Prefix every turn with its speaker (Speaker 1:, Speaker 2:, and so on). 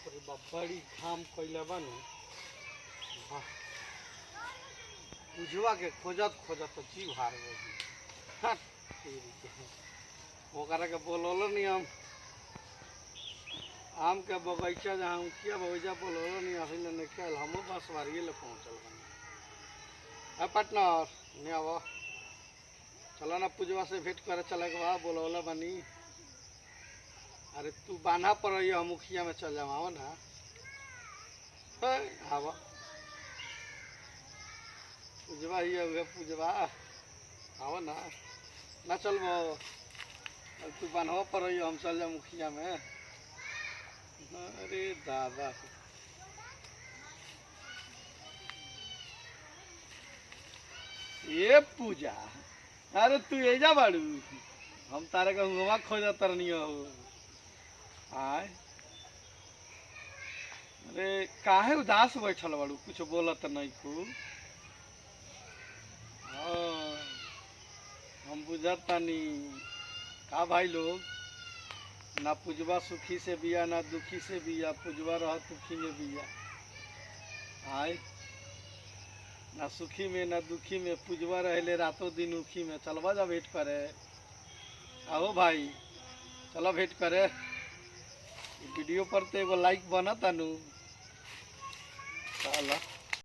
Speaker 1: अरे बड़ी घाम कैले बानू बुझवा के खोजत खोजत तो जीव हार गई। ओकरा के बोललो नहीं हम आम के बगीचा जहाँ मुखिया बगीचा बोललो नहीं अभी नहीं खेल हम बस वारिये ले पहुँचल बनी। पार्टनर नहीं आव चलो ना पूजवा से भेंट करे चले के बा बोलौला बनी। अरे तू बांधा पर रही मुखिया में चल जाओ ना आवा पूजवा ही है पूजवा आओ ना ना चलबो तू बांधवा पर रही हम चल जाओ मुखिया में। अरे दादा ये पूजा अरे तू एजा बाड़ू हम तारे का हुआ खोजा तरनी हो आय। अरे काहे उदास बैठल बाड़ू कुछ बोलत नहीं खूब हम बुझतानी का भाई लोग ना पूजवा सुखी से बिया ना दुखी से बिया पूजवा रह दुखी में बिया आय ना सुखी में ना दुखी में पूजवा रहले रातों दिन उखी में चलवा जा भेंट करे आओ भाई चलो भेंट करे वीडियो पर तो एगो लाइक बना तानू चला।